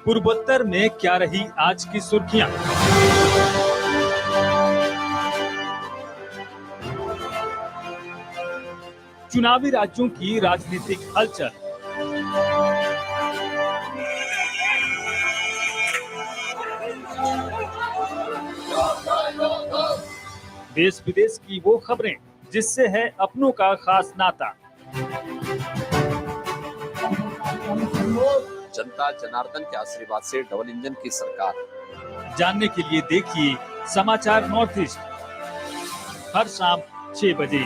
पूर्वोत्तर में क्या रही आज की सुर्खियां? चुनावी राज्यों की राजनीतिक हलचल। देश विदेश की वो खबरें जिससे है अपनों का खास नाता। जनता जनार्दन के आशीर्वाद से डबल इंजन की सरकार। जानने के लिए देखिए समाचार नॉर्थ ईस्ट हर शाम 6 बजे।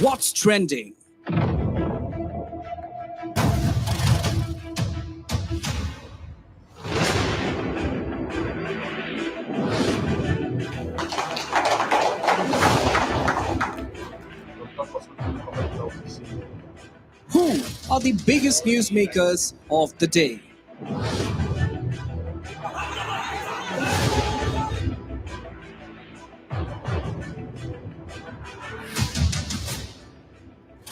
What's trending? Who are the biggest newsmakers of the day?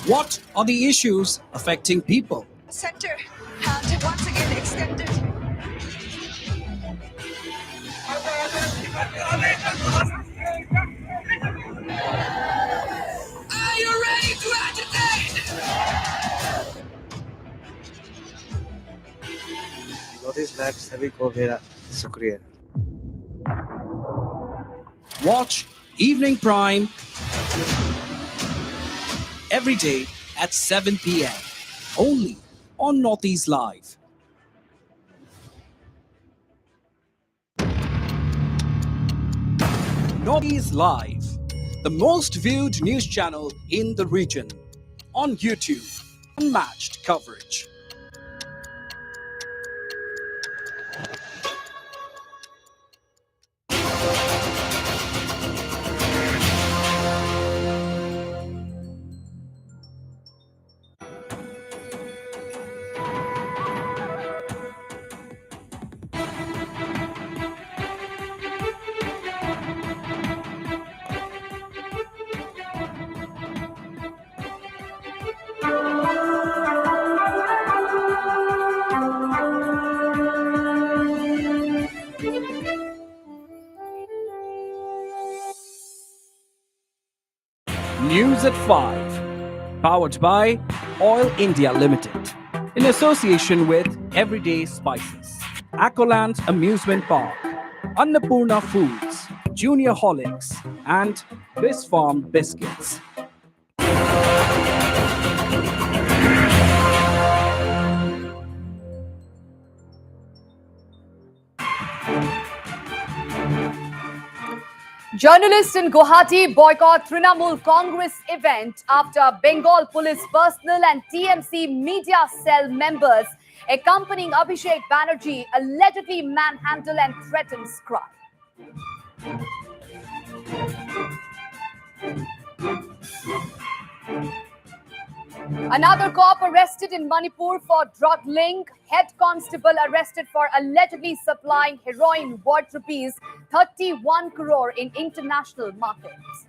What are the issues affecting people? Center hand once again extended. Are you ready to agitate? Notice live सभी को मेरा शुक्रिया। Watch Evening Prime every day at 7 p.m. only on Northeast Live. Northeast Live, the most viewed news channel in the region, on YouTube. Unmatched coverage. News at 5, powered by Oil India Limited, in association with Everyday Spices, Accoland Amusement Park, Annapurna Foods, Junior Holics, and Biz Farm Biscuits. Journalists in Guwahati boycott Trinamool Congress event after Bengal Police personnel and TMC media cell members accompanying Abhishek Banerjee allegedly manhandle and threaten scribe. Another cop arrested in Manipur for drug link. Head constable arrested for allegedly supplying heroin worth rupees 31 crore in international markets.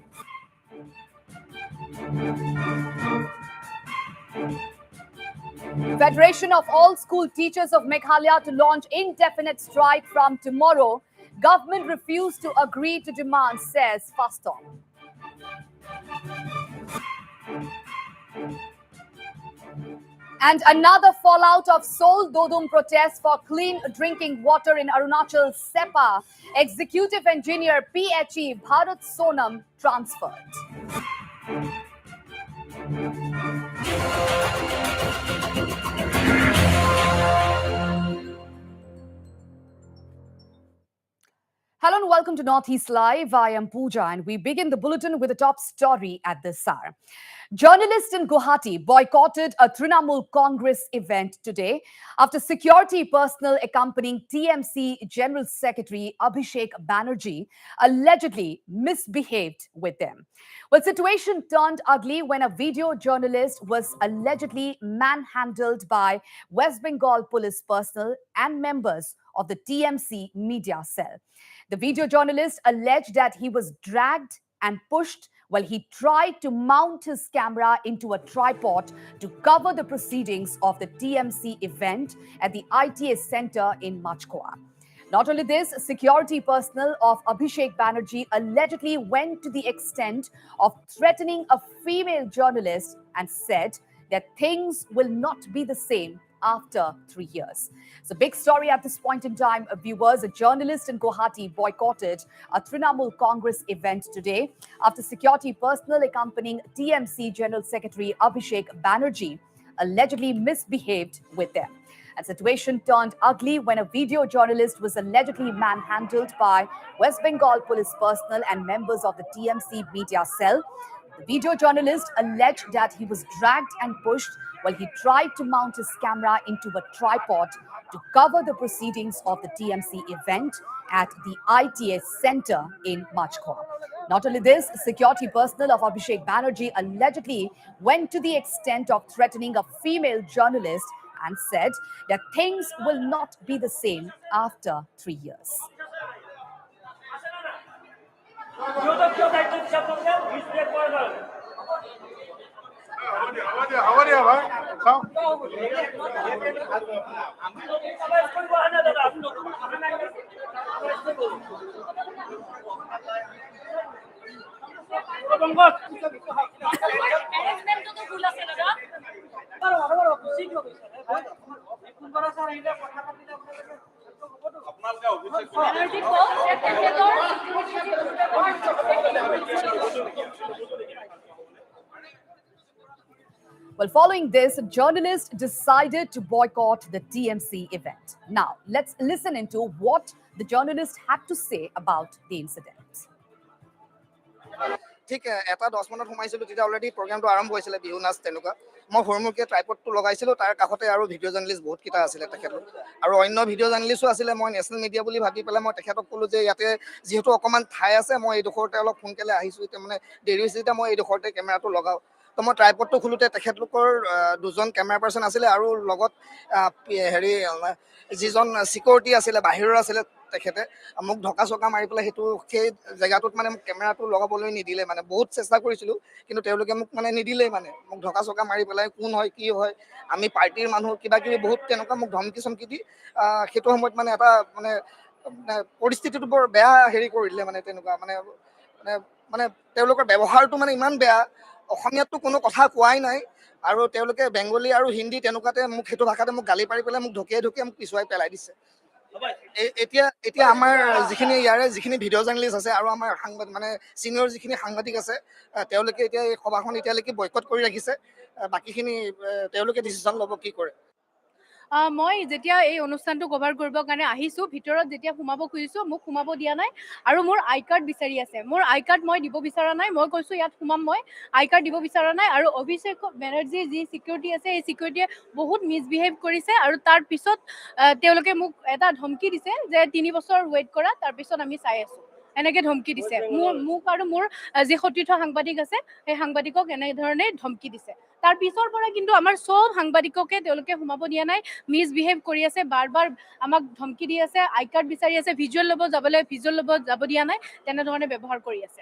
Federation of All School Teachers of Meghalaya to launch indefinite strike from tomorrow. Government refused to agree to demands, says Faston. And another fallout of Seoul Dodum protests for clean drinking water in Arunachal SEPA. Executive Engineer PHE Bharat Sonam transferred. Hello and welcome to Northeast Live. I am Pooja and we begin the bulletin with the top story at this hour. Journalists in Guwahati boycotted a Trinamool Congress event today after security personnel accompanying TMC General Secretary Abhishek Banerjee allegedly misbehaved with them. Well, situation turned ugly when a video journalist was allegedly manhandled by West Bengal police personnel and members of the TMC media cell. The video journalist alleged that he was dragged and pushed while he tried to mount his camera into a tripod to cover the proceedings of the TMC event at the ITA Center in Machkoa. Not only this, security personnel of Abhishek Banerjee allegedly went to the extent of threatening a female journalist and said that things will not be the same after 3 years. It's a big story at this point in time, viewers. A journalist in Guwahati boycotted a Trinamool Congress event today after security personnel accompanying TMC General Secretary Abhishek Banerjee allegedly misbehaved with them. And situation turned ugly when a video journalist was allegedly manhandled by West Bengal police personnel and members of the TMC media cell. The video journalist alleged that he was dragged and pushed while he tried to mount his camera into a tripod to cover the proceedings of the TMC event at the ITA Center in Machkoa. Not only this, security personnel of Abhishek Banerjee allegedly went to the extent of threatening a female journalist and said that things will not be the same after 3 years. Well, following this, a journalist decided to boycott the TMC event. Now, let's listen into what the journalist had to say about the incident. ঠিক এটা 10 minute সোমাইছিলো তেতিয়া already প্ৰগ্ৰামটো আৰম্ভ হৈছিলে বিহু নাচ তেনেকুৱা মই হৰমুখে ট্ৰাইপডটো লগাইছিলো তাৰ কাষতে আৰু ভিডিঅ' জাৰ্নেলিষ্ট বহুত কিটা আছিলে তেখেতৰ আৰু অন্য ভিডিঅ' জাৰ্নেলিষ্টো আছিলে মই নেশ্যনেল মিডিয়া বুলি ভাবি পেলাই মই তেখেতক ক'লো যে ইয়াতে যেহেতু অকমান ঠাই আছে মই এই দুখৰতে অলপ সোনকালে আহিছো এতিয়া মানে দেৰি হৈছে এতিয়া মই এই দুখৰতে কেমেৰাটো লগাও তো মই ট্ৰাইপডটো খুলোতে তেখেতলোকৰ দুজন কেমেৰা পাৰ্চন আছিলে আৰু লগত হেৰি যিজন সিকিউৰিটি আছিলে বাহিৰৰ আছিলে তেখেতে মোক ঢকা চকা মাৰি পেলাই সেইটো সেই জেগাটোত মানে মোক কেমেৰাটো লগাবলৈ নিদিলে মানে বহুত চেষ্টা কৰিছিলোঁ কিন্তু তেওঁলোকে মোক মানে নিদিলে মানে মোক ঢকা চকা মাৰি পেলাই কোন হয় কি হয় আমি পাৰ্টিৰ মানুহ কিবা কিবি বহুত তেনেকুৱা মোক ধমকি চমকি দি সেইটো সময়ত মানে এটা মানে পৰিস্থিতিটো বৰ বেয়া হেৰি কৰিলে মানে তেনেকুৱা মানে মানে মানে তেওঁলোকৰ ব্যৱহাৰটো মানে ইমান বেয়া অসমীয়াততো কোনো কথা কোৱাই নাই আৰু তেওঁলোকে বেংগলী আৰু হিন্দী তেনেকুৱাতে মোক সেইটো ভাষাতে মোক গালি পাৰি পেলাই মোক ঢকিয়াই ঢকিয়াই মোক পিছুৱাই পেলাই দিছে এতিয়া আমাৰ যিখিনি ইয়াৰে যিখিনি ভিডিঅ' জাৰ্নেলিষ্ট আছে আৰু আমাৰ সাংবাদিক মানে চিনিয়ৰ যিখিনি সাংবাদিক আছে তেওঁলোকে এতিয়া এই সভাখন এতিয়ালৈকে বয়কট কৰি ৰাখিছে বাকীখিনি তেওঁলোকে ডিচিশ্যন ল'ব কি কৰে মই যেতিয়া এই অনুষ্ঠানটো কভাৰ কৰিবৰ কাৰণে আহিছোঁ ভিতৰত যেতিয়া সোমাব খুজিছোঁ মোক সোমাব দিয়া নাই আৰু মোৰ আই কাৰ্ড বিচাৰি আছে মোৰ আই কাৰ্ড মই দিব বিচৰা নাই মই কৈছোঁ ইয়াত সোমাম মই আই কাৰ্ড দিব বিচৰা নাই আৰু অভিষেক বেনাৰ্জীৰ যি চিকিউৰিটি আছে এই চিকিউৰিটিয়ে বহুত মিছবিহেভ কৰিছে আৰু তাৰ পিছত তেওঁলোকে মোক এটা ধমকি দিছে যে 3 বছৰ ৱেইট কৰা তাৰপিছত আমি চাই আছোঁ এনেকৈ ধমকি দিছে মোক আৰু মোৰ যি সতীৰ্থ সাংবাদিক আছে সেই সাংবাদিকক এনেধৰণে ধমকি দিছে তাৰ পিছৰ পৰা কিন্তু আমাৰ সব সাংবাদিককে তেওঁলোকে সোমাব দিয়া নাই মিছবিহেভ কৰি আছে বাৰ বাৰ আমাক ধমকি দি আছে আই কাৰ্ড বিচাৰি আছে ভিজুৱেল ল'ব যাবলৈ ভিজুৱেল ল'ব যাব দিয়া নাই তেনেধৰণে ব্যৱহাৰ কৰি আছে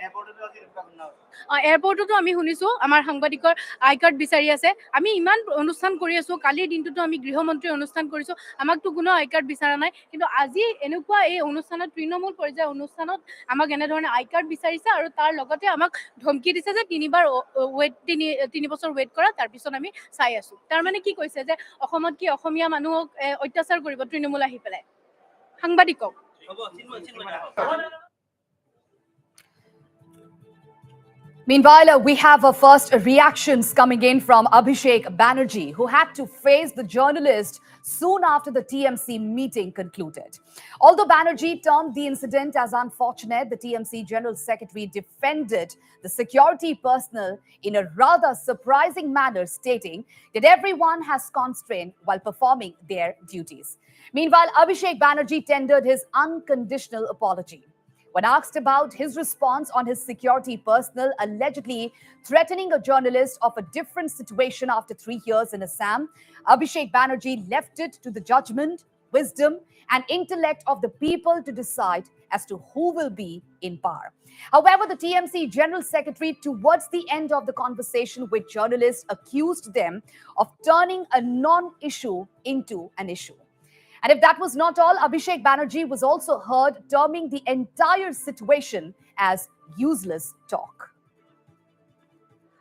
এয়াৰপৰ্টতো আমি শুনিছোঁ আমাৰ সাংবাদিকৰ আই কাৰ্ড বিচাৰি আছে আমি ইমান অনুষ্ঠান কৰি আছোঁ কালিৰ দিনটোতো আমি গৃহমন্ত্ৰীৰ অনুষ্ঠান কৰিছোঁ আমাকতো কোনো আই কাৰ্ড বিচৰা নাই কিন্তু আজি এনেকুৱা এই অনুষ্ঠানত তৃণমূল পৰ্যায়ৰ অনুষ্ঠানত আমাক এনেধৰণে আই কাৰ্ড বিচাৰিছে আৰু তাৰ লগতে আমাক ধমকি দিছে যে 3 বছৰ ৱেইট কৰা তাৰপিছত আমি চাই আছোঁ তাৰমানে কি কৈছে যে অসমত কি অসমীয়া মানুহক অত্যাচাৰ কৰিব তৃণমূল আহি পেলাই সাংবাদিকক Meanwhile, we have first reactions coming in from Abhishek Banerjee, who had to face the journalist soon after the TMC meeting concluded. Although Banerjee termed the incident as unfortunate, the TMC General Secretary defended the security personnel in a rather surprising manner, stating that everyone has constraint while performing their duties. Meanwhile, Abhishek Banerjee tendered his unconditional apology. When asked about his response on his security personnel allegedly threatening a journalist of a different situation after 3 years in Assam, Abhishek Banerjee left it to the judgment wisdom, and intellect of the people to decide as to who will be in power. However, the TMC General Secretary, towards the end of the conversation with journalists, accused them of turning a non-issue into an issue. And if that was not all, Abhishek Banerjee was also heard terming the entire situation as useless talk.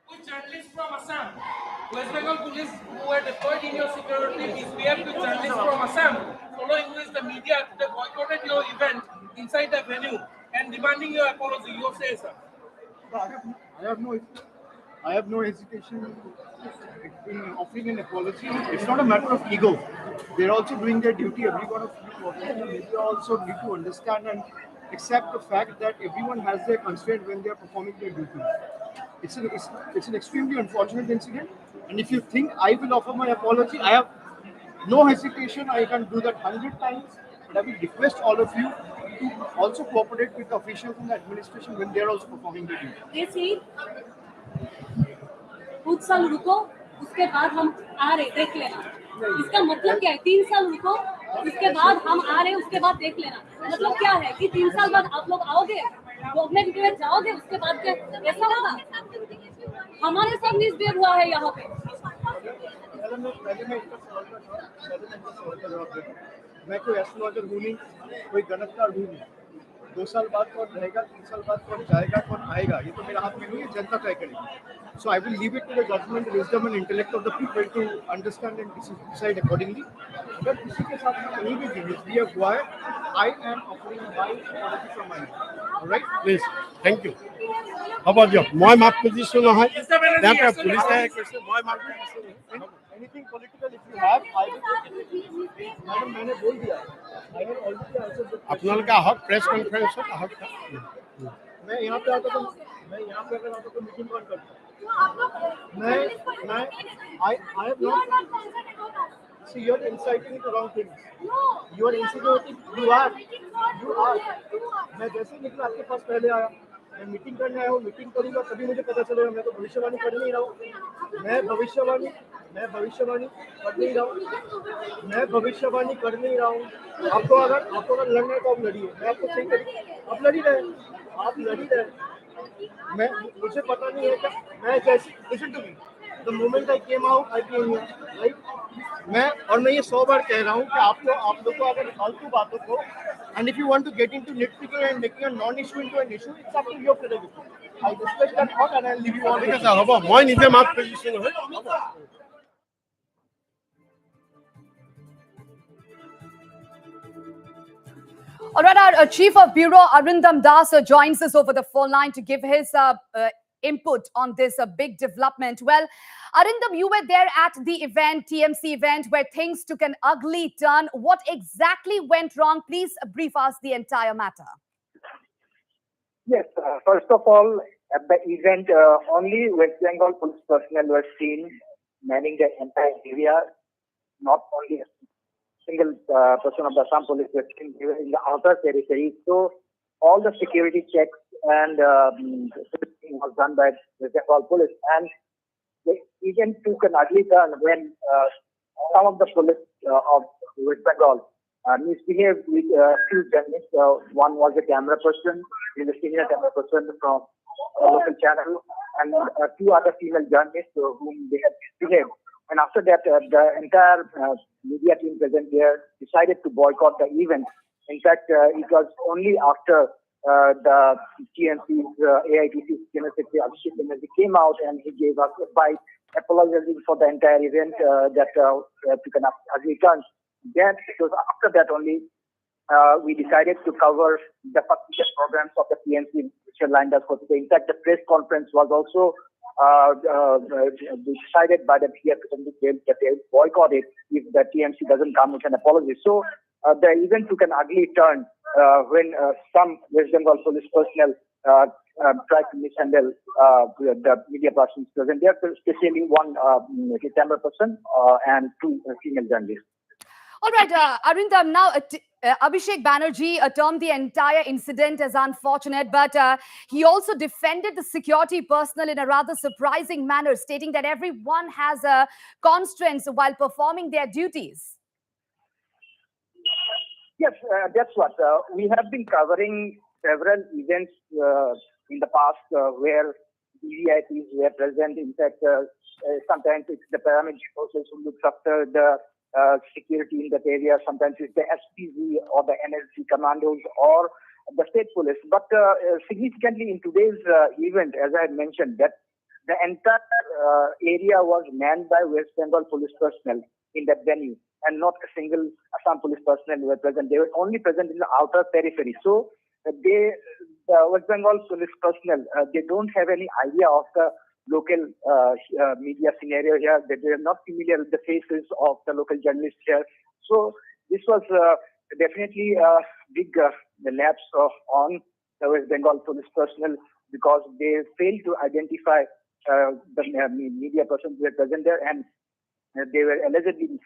With journalists from Assam, West Bengal police who were deployed in your security misbehaved with journalists from Assam, following which the media they boycotted your event inside the venue and demanding your apology. You say, sir. I have no hesitation in offering an apology. It's not a matter of ego. They're also doing their duty. Every one of you working in the media also need to understand and accept the fact that everyone has their constraint when they are performing their duty. It's an extremely unfortunate incident. And if you think I will offer my apology, I have no hesitation. I can do that 100 times. But I will request all of you to also cooperate with the officials in the administration when they are also performing their duty. कुछ साल रुको उसके बाद हम आ रहे देख लेना इसका मतलब क्या है 3 साल रुको उसके बाद हम आ रहे उसके बाद देख लेना मतलब क्या है कि 3 साल बाद आप लोग आओगे घूमने के लिए जाओगे उसके बाद क्या ऐसा होगा हमारे साथ मिसबिहेव हुआ है यहाँ पे मैं कोई एस्ट्रोलॉजर हूँ नहीं कोई गणककार हूँ नहीं 2 साल बाद कौन रहेगा 3 साल बाद कौन जाएगा कौन आएगा ये तो मेरा हाथ में नहीं है जनता तय करेगी So I will leave it to the judgment, wisdom and intellect of the people to understand and decide accordingly. अगर किसी के साथ कहीं भी misbehave हुआ है, I am offering my apology from my end. All right? Please. Thank you. হ'ব দিয়ক মই মাফ খুজিছো নহয় ইয়াতে পুলিচে কৈছে মই মাফ খুজিছো anything political if you have I will madam मैंने बोल दिया I have already answered the আপোনালোকে আহক প্ৰেছ কনফাৰেন্সত আহক मैं यहाँ पे आता तो मैं यहाँ पे अगर आता तो मीटिंग कौन करता मैं I have not see you're inciting to wrong things you are insinuating you are मैं जैसे निकला आपके पास पहले आया मैं मीटिंग करने आया हूँ मीटिंग करूंगा तभी मुझे पता चलेगा मैं तो भविष्यवाणी कर नहीं रहा हूँ मैं भविष्यवाणी कर नहीं रहा हूँ आपको अगर लड़ना है तो आप लड़िए मैं आपको सही करूँ आप लड़ी रहे मैं मुझे पता नहीं है क्या मैं जैसे listen to me the moment I came out I came here right मैं ये 100 बार कह रहा हूँ कि आप लोग को अगर फालतू बातों को and if you want to get into nitpicking and making a non-issue into an issue it's up to your prerogative I respect that thought and I'll leave you on because হ'ব মই নিজে মাফ কৰিছো নহয় All right, our Chief of Bureau, Arindam Das, joins us over the phone line to give his input on this big development. Well, Arindam, you were there at the event, TMC event, where things took an ugly turn. What exactly went wrong? Please brief us the entire matter. Yes, first of all, at the event, only West Bengal police personnel were seen manning the entire area, not only a single person of the Assam police were seen in the outer territory. So all the security checks and was done by the Bengal police, and the event took an ugly turn when some of the police of West Bengal misbehaved with two journalists. One was a camera person, a senior camera person from a local channel, and two other female journalists whom they had misbehaved. And after that, the entire media team present there decided to boycott the event. In fact, it was only after the TMC's AITC General Secretary Abhishek Banerjee came out and he gave us a fight, apologizing for the entire event that took an ugly turn. Then it was after that only we decided to cover the public programs of the TMC which were lined up for today. In fact, the press conference was also decided by the media representative that they boycott it if the TMC doesn't come with an apology. So the event took an ugly turn when some West Bengal police personnel tried to mishandle the media persons present there, especially one camera person and two female journalists. All right, Arindam, now Abhishek Banerjee termed the entire incident as unfortunate, but he also defended the security personnel in a rather surprising manner, stating that everyone has constraints while performing their duties. Yes, that's what. We have been covering several events in the past where VVIPs were present. In fact, sometimes it's the paramilitary forces who looks after the security in that area. Sometimes it's the SPV or the NSG commandos or the state police. But significantly in today's event, as I had mentioned, that the entire area was manned by West Bengal police personnel in that venue, and not a single Assam police personnel were present. They were only present in the outer periphery. So the West Bengal police personnel, they don't have any idea of the local media scenario here. They are not familiar with the faces of the local journalists here. So this was definitely a big lapse on the West Bengal police personnel, because they failed to identify the media persons who were present there, and they were allegedly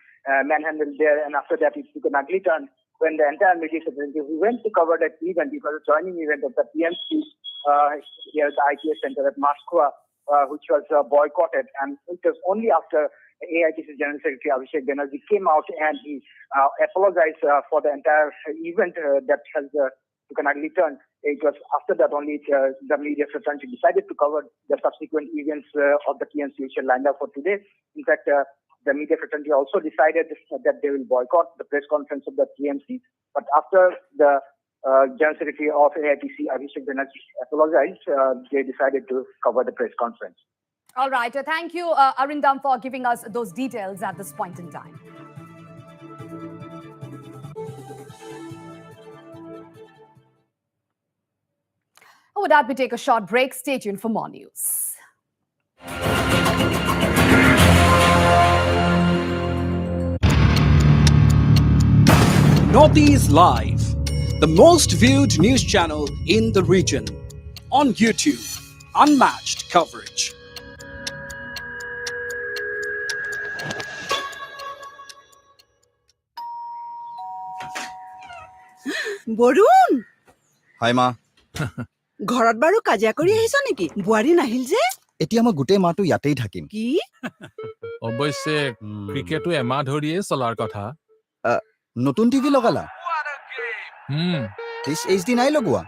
manhandled there. And after that, it took an ugly turn when the entire media fraternity who went to cover that event, it was a joining event of the PMC here at the ITS Center at Moscow, which was boycotted. And it was only after AITC General Secretary Abhishek Banerjee came out and he apologized for the entire event that has took an ugly turn. It was after that only the media fraternity decided to cover the subsequent events of the PMC which are lined up for today. In fact, the media fraternity also decided that they will boycott the press conference of the TMC. But after the General Secretary of AITC, Abhishek Banerjee, apologized, they decided to cover the press conference. All right. Thank you, Arindam, for giving us those details at this point in time. With that, we take a short break. Stay tuned for more news. Northeast Live, the most viewed news channel in the region. On YouTube, unmatched coverage. Barun hi মা ঘৰত বাৰু কাজিয়া কৰি আহিছ নেকি? বোৱাৰী নাহিল যে? এতিয়া মই গোটেই মাহটো ইয়াতেই থাকিম। কি? অৱশ্যে ক্ৰিকেটো এমাহ ধৰিয়ে চলাৰ কথা। নতুন টিভি লগালা? ডিছ HD নাই লগোৱা?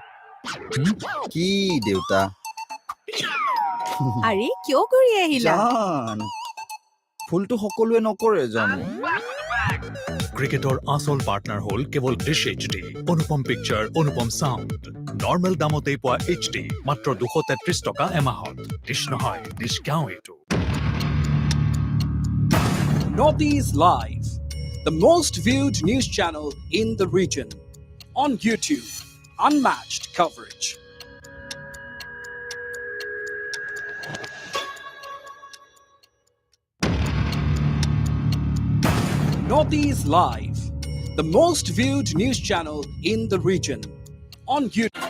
কি দেউতা? আৰে কিয় কৰি আহিলা? জান ফুলটো সকলোৱে নকৰে জানো। ক্ৰিকেটৰ আসল পাৰ্টনাৰ হ'ল কেৱল ডিছ HD, অনুপম পিকচাৰ, অনুপম সাউণ্ড। নৰ্মেল দামতেই পোৱা HD মাত্ৰ 233 টকা এমাহত। ডিছ নহয়, ডিছ গাঁও এইটো। Northeast Live, the most viewed news channel in the region. On YouTube, unmatched coverage. Northeast Live, the most viewed news channel in the region. On YouTube.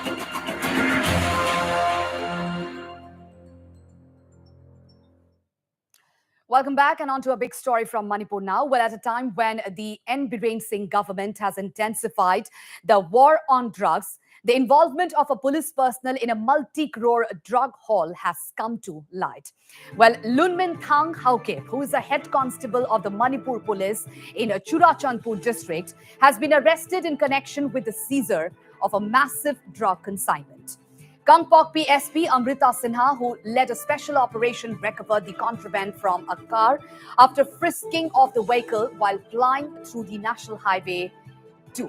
Welcome back, and on to a big story from Manipur now. Well, at a time when the N. Biren Singh government has intensified the war on drugs, the involvement of a police personnel in a multi-crore drug haul has come to light. Well, Lunmin Thang Haukep, who is a head constable of the Manipur police in Churachandpur district, has been arrested in connection with the seizure of a massive drug consignment. Kangpok PSP Amrita Sinha, who led a special operation, recovered the contraband from a car after frisking of the vehicle while flying through the National Highway 2.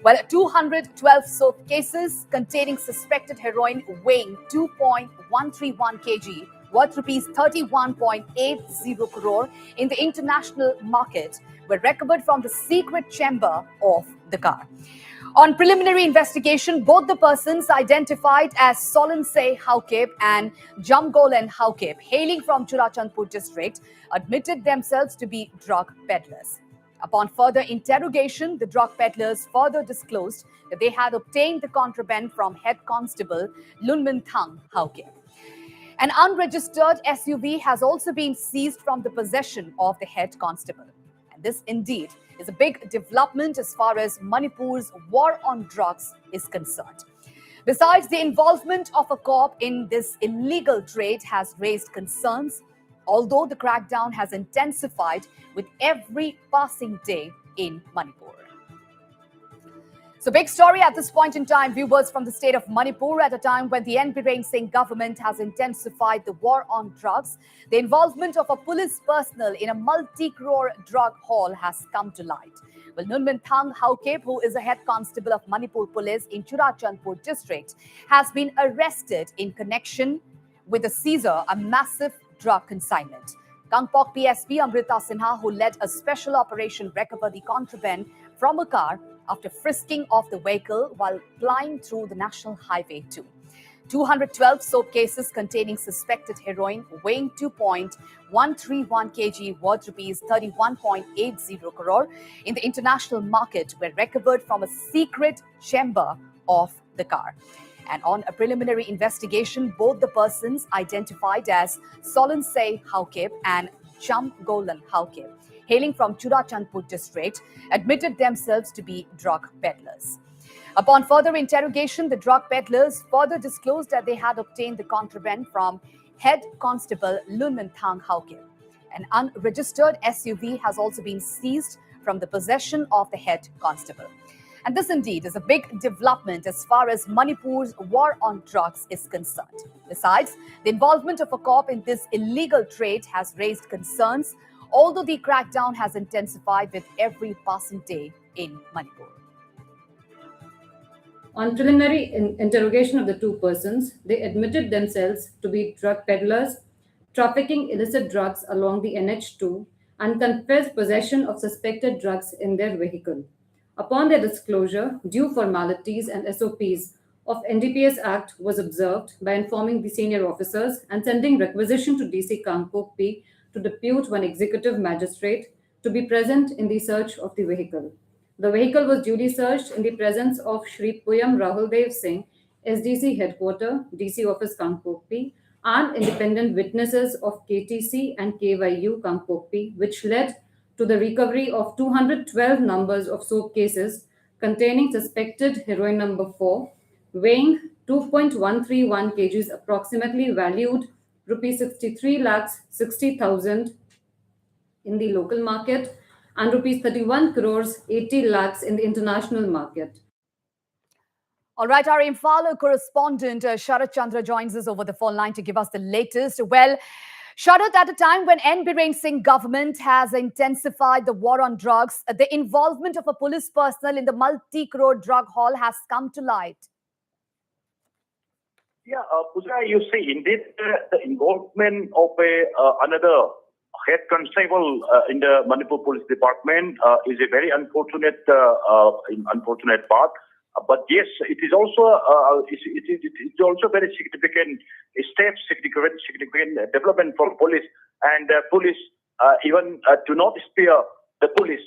Well, 212 soap cases containing suspected heroin weighing 2.131 kg, worth rupees 31.80 crore in the international market, were recovered from the secret chamber of the car. On preliminary investigation, both the persons identified as Solensei Haukep and Jamgolen Haukep, hailing from Churachandpur district, admitted themselves to be drug peddlers. Upon further interrogation, the drug peddlers further disclosed that they had obtained the contraband from head constable Lunmin Thang Haukep. An unregistered SUV has also been seized from the possession of the head constable. And this indeed is a big development as far as Manipur's war on drugs is concerned. Besides, the involvement of a cop in this illegal trade has raised concerns, although the crackdown has intensified with every passing day in Manipur. So, big story at this point in time, viewers, from the state of Manipur at a time when the N. Biren Singh government has intensified the war on drugs. The involvement of a police personnel in a multi-crore drug haul has come to light. Well, Nunmin Thang Haukep, who is a head constable of Manipur police in Churachandpur district, has been arrested in connection with the seizure, a massive drug consignment. Kangpok PSP Amrita Sinha, who led a special operation, recovered the contraband from a car after frisking of the vehicle while flying through the National Highway 2. 212 soap cases containing suspected heroin weighing 2.131 kg worth rupees 31.80 crore in the international market were recovered from a secret chamber of the car. And on a preliminary investigation, both the persons identified as Solansei Haukep and Cham Golan Haukep, hailing from Churachandpur district, admitted themselves to be drug peddlers. Upon further interrogation, the drug peddlers further disclosed that they had obtained the contraband from Head Constable Lunmin Thang Haukep. An unregistered SUV has also been seized from the possession of the head constable. And this indeed is a big development as far as Manipur's war on drugs is concerned. Besides, the involvement of a cop in this illegal trade has raised concerns, although the crackdown has intensified with every passing day in Manipur. On preliminary interrogation of the two persons, they admitted themselves to be drug peddlers, trafficking illicit drugs along the NH2, and confessed possession of suspected drugs in their vehicle. Upon their disclosure, due formalities and SOPs of NDPS Act was observed by informing the senior officers and sending requisition to DC Kangpok P to depute one executive magistrate to be present in the search of the vehicle. The vehicle was duly searched in the presence of Shri Puyam Rahul Dev Singh, SDC Headquarter, DC Office Kangpok P, and independent witnesses of KTC and KYU Kangpok P, which led to the recovery of 212 numbers of soap cases containing suspected heroin number 4, weighing 2.131 kgs, approximately valued rupees 63 lakhs 60,000 in the local market and rupees 31 crores 80 lakhs in the international market. All right, our Imphal correspondent Sharat Chandra joins us over the phone line to give us the latest. Well, Sharat, at a time when N. Biren Singh government has intensified the war on drugs, the involvement of a police personnel in the multi-crore drug haul has come to light. Yeah, Pooja, you see, indeed, the involvement of another head constable in the Manipur Police Department is a very unfortunate part. But yes, it is also very significant step, significant development for police, and police even do not spare the police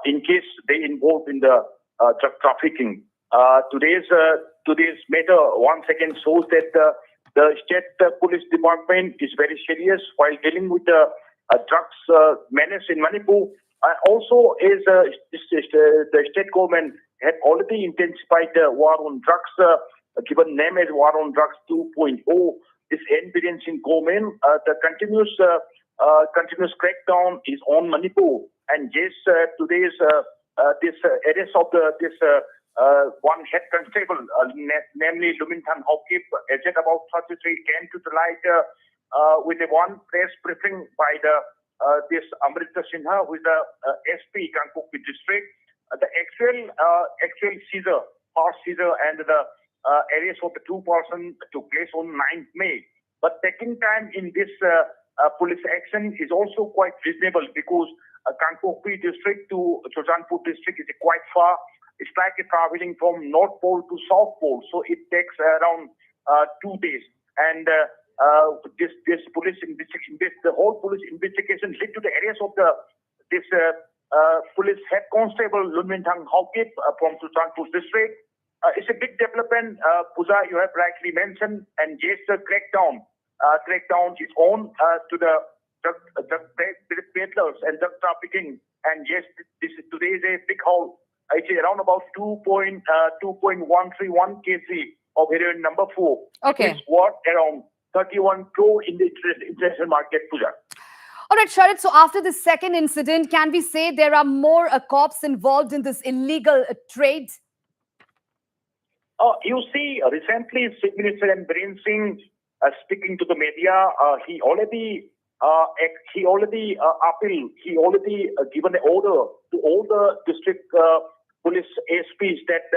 in case they involved in the drug trafficking. Today's matter once again shows that the state police department is very serious while dealing with the drugs menace in Manipur. Also, the state government had already intensified the war on drugs, given name as War on Drugs 2.0. This N. Biren Singh government, the continuous crackdown is on Manipur. And yes, today's this arrest of this one head constable, namely Lumin Than Haukep, aged about 33, came to the light with a one press briefing by this Amrita Sinha, who is the SP Kangpok district. The actual seizure, fast seizure, and the arrest of the two persons took place on 9th May. But taking time in this police action is also quite reasonable because Kangpok district to Churachandpur district is quite far. It's like traveling from North Pole to South Pole, so it takes around 2 days. And this police investigation, the whole police investigation led to the arrest of this police head constable Lunmin Thang Haukep from Churachandpur district. It's a big development, Pooja, you have rightly mentioned, and yes, the crackdown is on to the drug peddlers and drug trafficking. And yes, today is a big haul. It's around about 2.131 kg of heroin number 4. Okay. It's worth around 31 crore in the international market, Pooja. All right, Sharat, so after this second incident, can we say there are more cops involved in this illegal trade? You see, recently, Chief Minister Biren Singh speaking to the media, he already given an order to all the district police ASPs that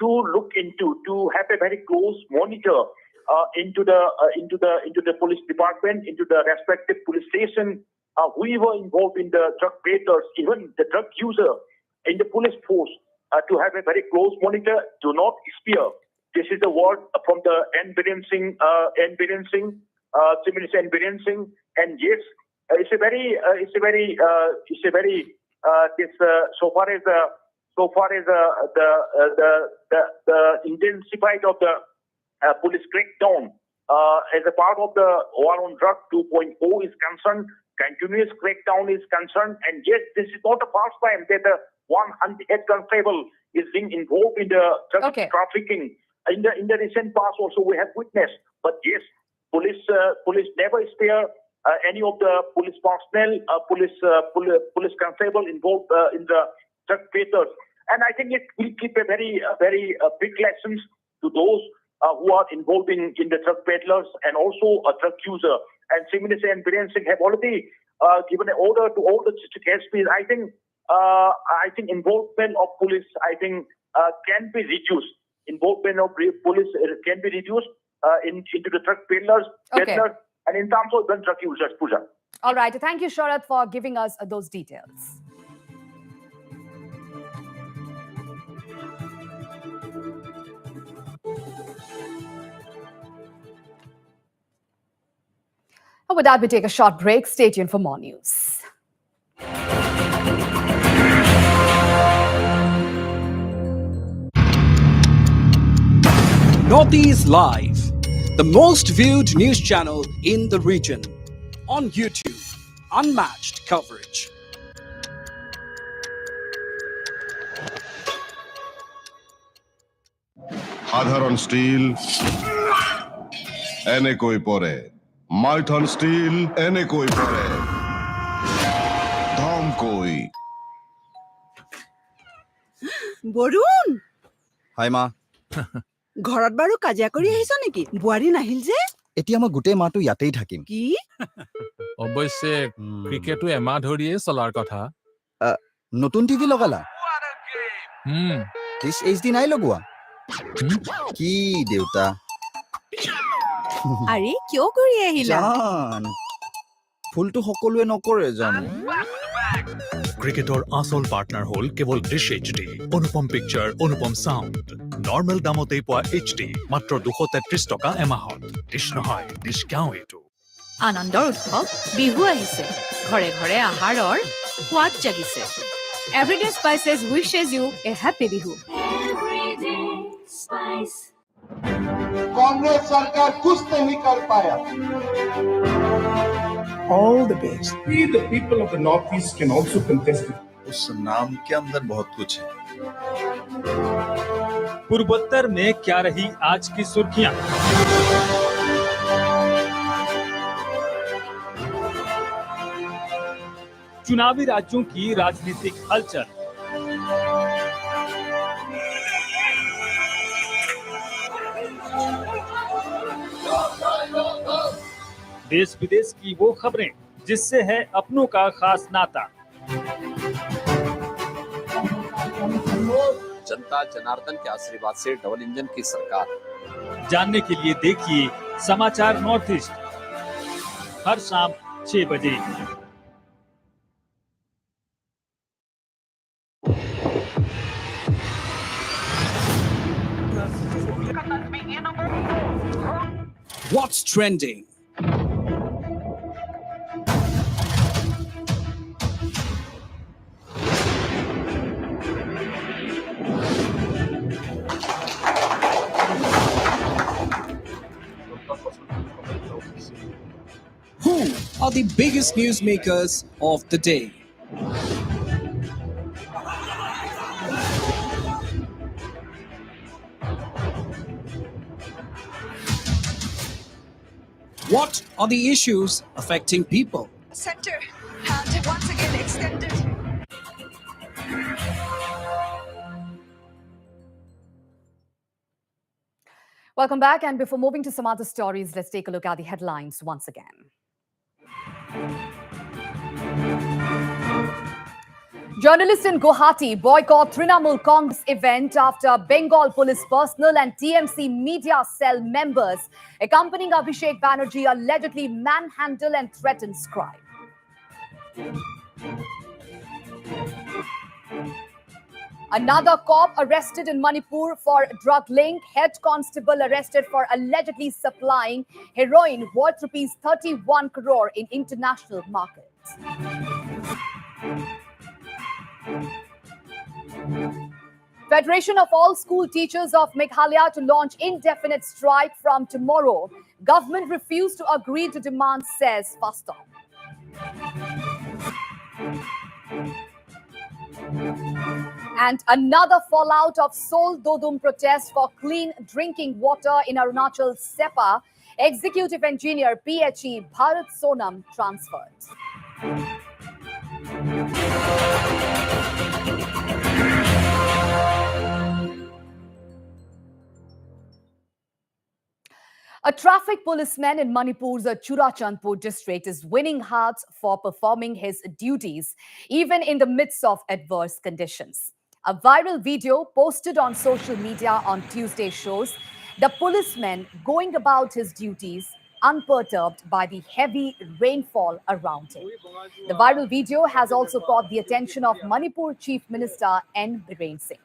to look into, to have a very close monitor into the police department, into the respective police station. We were involved in the drug peddlers, even the drug user in the police force, to have a very close monitor. Do not spare. This is the word from the Biren Singh, Chief Minister Biren Singh, and yes, so far as the intensified of the police crackdown as a part of the war on drug 2.0 is concerned, continuous crackdown is concerned, and yes, this is not the first time that one head constable is being involved in the drug trafficking. In the recent past also we have witnessed, but yes, police never spare any of the police personnel, police constable involved in the drug peddlers. And I think it will keep a very big lessons to those who are involved in the drug peddlers and also a drug user. And Chief Minister Biren Singh have already given an order to all the district SPs. I think involvement of police can be reduced. Involvement of police can be reduced into the drug peddlers, and in terms of drug users, Pooja. All right. Thank you, Sharath, for giving us those details. With that, we take a short break. Stay tuned for more news. Northeast Live, the most viewed news channel in the region. On YouTube, unmatched coverage. সাধারণ still এনে কই পরে Maithon still এনে কই পরে ধম কই Varun hi মা ঘৰত বাৰু কাজিয়া কৰি আহিছ নেকি? বোৱাৰী নাহিল যে? এতিয়া মই গোটেই মাহটো ইয়াতেই থাকিম। কি? অৱশ্যে ক্ৰিকেটো এমাহ ধৰিয়ে চলাৰ কথা। নতুন টিভি লগালা? ডিছ HD নাই লগোৱা? কি দেউতা? আৰে কিয় কৰি আহিলা? জান ফুলটো সকলোৱে নকৰে জানো। ক্ৰিকেটৰ আসল পাৰ্টনাৰ হ'ল কেৱল ডিছ HD, অনুপম পিকচাৰ, অনুপম সাউণ্ড। নৰ্মেল দামতেই পোৱা HD, মাত্ৰ 233 টকা এমাহত। ডিছ নহয়, ডিছ গাঁও এইটো। আনন্দৰ উৎসৱ বিহু আহিছে। ঘৰে ঘৰে আহাৰৰ সোৱাদ জাগিছে। Everyday Spices wishes you a happy Bihu. Everyday Spice. Congress सरकार कुछ नहीं कर पाया. All the best. We, the people of the Northeast, can also contest it. उस नाम के अंदर बहुत कुछ है. पूर्वोत्तर में क्या रही आज की सुर्खियां? चुनावी राज्यों की राजनीतिक हलचल। देश विदेश की वो खबरें जिससे है अपनों का खास नाता। जनता जनार्दन के आशीर्वाद से डबल इंजन की सरकार। जानने के लिए देखिए समाचार नॉर्थ ईस्ट हर शाम 6 बजे। What's trending? Who are the biggest newsmakers of the day? What are the issues affecting people? Center hand once again extended. Welcome back. And before moving to some other stories, let's take a look at the headlines once again. Journalists in Guwahati boycott Trinamool Congress event after Bengal police personnel and TMC media cell members accompanying Abhishek Banerjee allegedly manhandle and threaten scribe. Another cop arrested in Manipur for drug link. Head constable arrested for allegedly supplying heroin worth rupees 31 crore in international markets. Federation of All School Teachers of Meghalaya to launch indefinite strike from tomorrow. Government refused to agree to demand, says Fastom. And another fallout of Seoul Dodum protest for clean drinking water in Arunachal Sepa. Executive Engineer PHE Bharat Sonam transferred. A traffic policeman in Manipur's Churachandpur district is winning hearts for performing his duties, even in the midst of adverse conditions. A viral video posted on social media on Tuesday shows the policeman going about his duties unperturbed by the heavy rainfall around him. The viral video has also caught the attention of Manipur Chief Minister N. Biren Singh.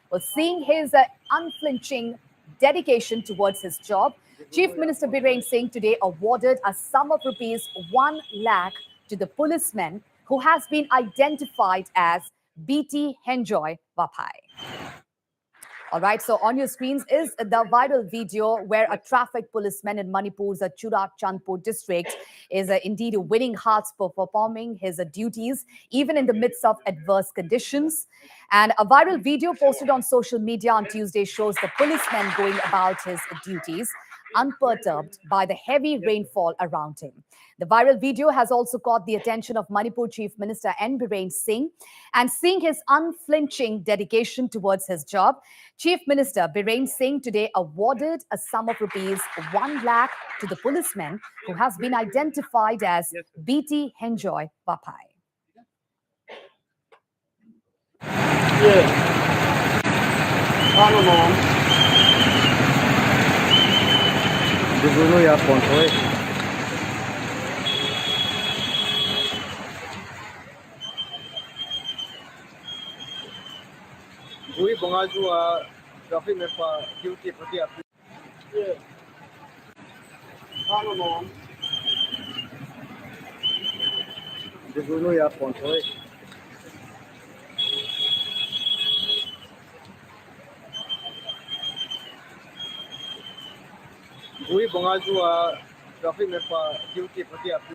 Well, seeing his unflinching dedication towards his job, Chief Minister Biren Singh today awarded a sum of rupees 1 lakh to the policeman who has been identified as BT Henjoy Vapai. All right, so on your screens is the viral video where a traffic policeman in Manipur's Churachandpur district is indeed winning hearts for performing his duties, even in the midst of adverse conditions. And a viral video posted on social media on Tuesday shows the policeman going about his duties unperturbed by the heavy rainfall around him. The viral video has also caught the attention of Manipur Chief Minister N. Biren Singh, and seeing his unflinching dedication towards his job, Chief Minister Biren Singh today awarded a sum of rupees 1 lakh to the policeman who has been identified as BT Henjoy Vapai. Gui bangaju traffic में duty प्रति आपकी ano mom Diguno ya pontoy Gui bangaju traffic में duty प्रति आपकी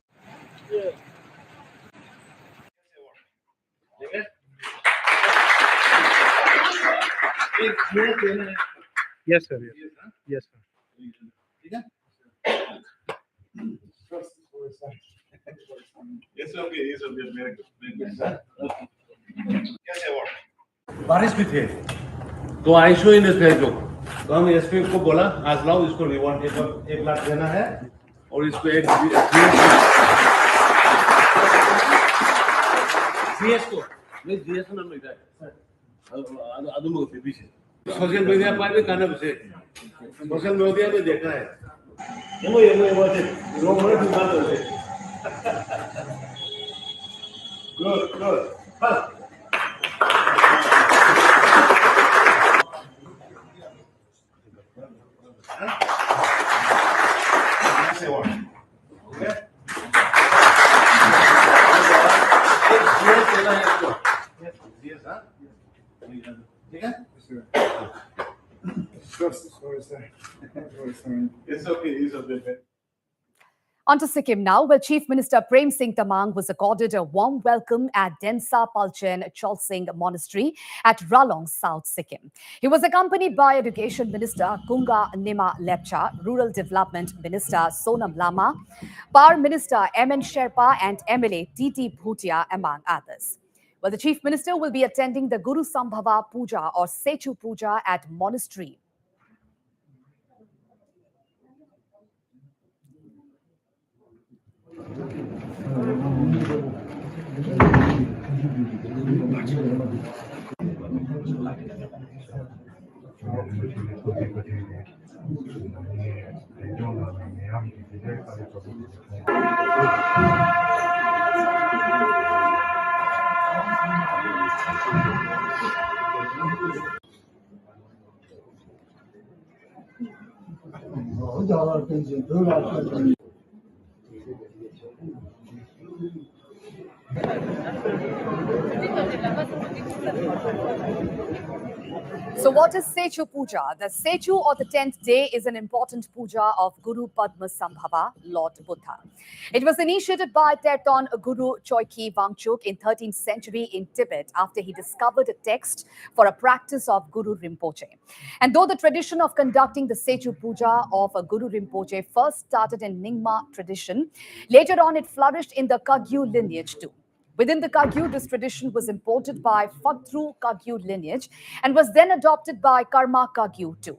Yes, sir. Yes, sir. बारिश भी थे तो आई शो इन फेसबुक तो हम एसपी को बोला आज लाओ इसको रिवॉर्ड 1 लाख देना है और इसको एक सीएस को नहीं जीएस ना नहीं था अदम को पीछे सोशल मीडिया पर भी करना बसे सोशल मीडिया में देखना है ये रो मरे भी बात होते good It's okay, it's okay. On to Sikkim now, where Chief Minister Prem Singh Tamang was accorded a warm welcome at Densa Palchen Cholsing Monastery at Ralong, South Sikkim. He was accompanied by Education Minister Kunga Nima Lepcha, Rural Development Minister Sonam Lama, Power Minister M.N. Sherpa and MLA T.T. Bhutia, among others. Well, the Chief Minister will be attending the Guru Sambhava Puja or Sechu Puja at Monastery. So what is Sechu Puja? The Sechu or the 10th day is an important puja of Guru Padma Sambhava, Lord Buddha. It was initiated by Terton Guru Choiki Wangchuk in 13th century in Tibet after he discovered a text for a practice of Guru Rinpoche. And though the tradition of conducting the Sechu Puja of Guru Rinpoche first started in Nyingma tradition, later on it flourished in the Kagyu lineage too. Within the Kagyu, this tradition was imported by Phagdru Kagyu lineage and was then adopted by Karma Kagyu too.